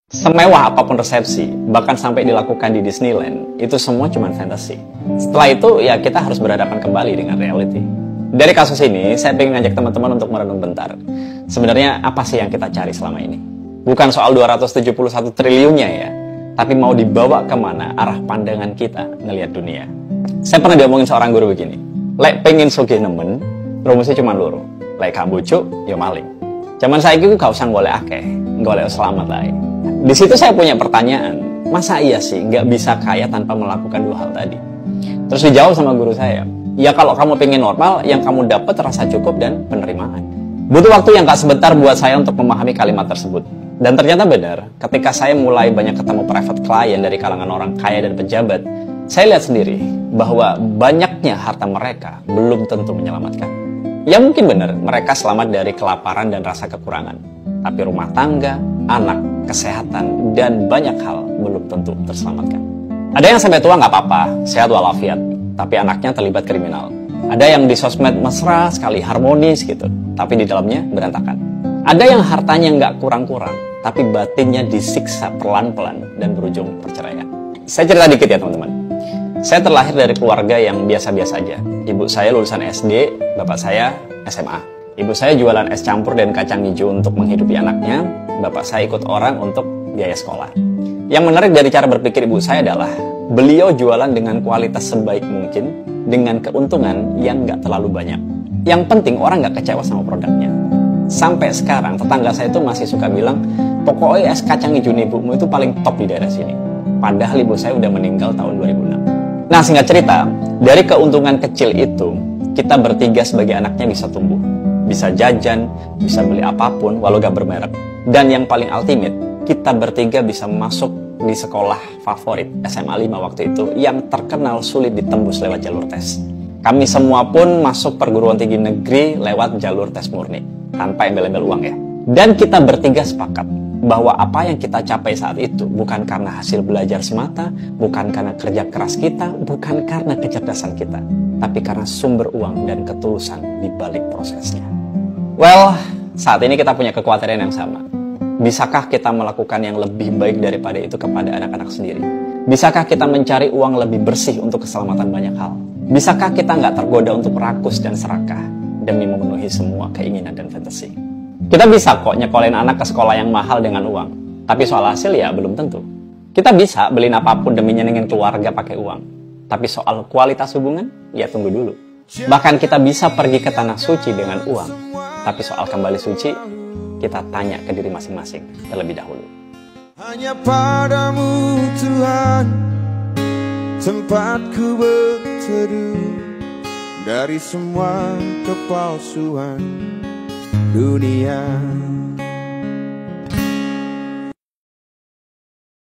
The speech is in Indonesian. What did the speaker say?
Semewah apapun resepsi, bahkan sampai dilakukan di Disneyland, itu semua cuma fantasi. Setelah itu, ya kita harus berhadapan kembali dengan reality. Dari kasus ini, saya ingin ngajak teman-teman untuk merenung bentar. Sebenarnya apa sih yang kita cari selama ini? Bukan soal 271 triliunnya ya, tapi mau dibawa kemana arah pandangan kita ngelihat dunia. Saya pernah diomongin seorang guru begini, lek pengen sugih nemen, rumusnya cuma loro. Lek gak bujuk, ya maling. Zaman saya itu gak usah golek akeh, golek selamat lah. Di situ saya punya pertanyaan, masa iya sih nggak bisa kaya tanpa melakukan dua hal tadi? Terus dijawab sama guru saya, ya kalau kamu pengen normal, yang kamu dapat rasa cukup dan penerimaan. Butuh waktu yang gak sebentar buat saya untuk memahami kalimat tersebut. Dan ternyata benar, ketika saya mulai banyak ketemu private client dari kalangan orang kaya dan pejabat, saya lihat sendiri bahwa banyaknya harta mereka belum tentu menyelamatkan. Ya mungkin benar, mereka selamat dari kelaparan dan rasa kekurangan. Tapi rumah tangga, anak, kesehatan, dan banyak hal belum tentu terselamatkan. Ada yang sampai tua nggak apa-apa, sehat walafiat, tapi anaknya terlibat kriminal. Ada yang di sosmed mesra sekali, harmonis gitu, tapi di dalamnya berantakan. Ada yang hartanya nggak kurang-kurang, tapi batinnya disiksa pelan-pelan dan berujung perceraian. Saya cerita dikit ya teman-teman. Saya terlahir dari keluarga yang biasa-biasa aja. Ibu saya lulusan SD, bapak saya SMA. Ibu saya jualan es campur dan kacang hijau untuk menghidupi anaknya. Bapak saya ikut orang untuk biaya sekolah. Yang menarik dari cara berpikir ibu saya adalah beliau jualan dengan kualitas sebaik mungkin dengan keuntungan yang nggak terlalu banyak. Yang penting orang nggak kecewa sama produknya. Sampai sekarang tetangga saya itu masih suka bilang, pokoknya es kacang hijau ibumu itu paling top di daerah sini. Padahal ibu saya udah meninggal tahun 2006. Nah singkat cerita, dari keuntungan kecil itu, kita bertiga sebagai anaknya bisa tumbuh. Bisa jajan, bisa beli apapun walau gak bermerek. Dan yang paling ultimate, kita bertiga bisa masuk di sekolah favorit SMA 5 waktu itu yang terkenal sulit ditembus lewat jalur tes. Kami semua pun masuk perguruan tinggi negeri lewat jalur tes murni, tanpa embel-embel uang ya. Dan kita bertiga sepakat bahwa apa yang kita capai saat itu bukan karena hasil belajar semata, bukan karena kerja keras kita, bukan karena kecerdasan kita, tapi karena sumber uang dan ketulusan di balik prosesnya. Well, saat ini kita punya kekhawatiran yang sama. Bisakah kita melakukan yang lebih baik daripada itu kepada anak-anak sendiri? Bisakah kita mencari uang lebih bersih untuk keselamatan banyak hal? Bisakah kita nggak tergoda untuk rakus dan serakah demi memenuhi semua keinginan dan fantasi? Kita bisa kok nyekolin anak ke sekolah yang mahal dengan uang, tapi soal hasil ya belum tentu. Kita bisa beliin apapun demi nyenengin keluarga pakai uang, tapi soal kualitas hubungan, ya tunggu dulu. Bahkan kita bisa pergi ke tanah suci dengan uang, tapi soal kembali suci, kita tanya ke diri masing-masing terlebih dahulu. Hanya padamu Tuhan, tempatku berteduh dari semua kepalsuan dunia.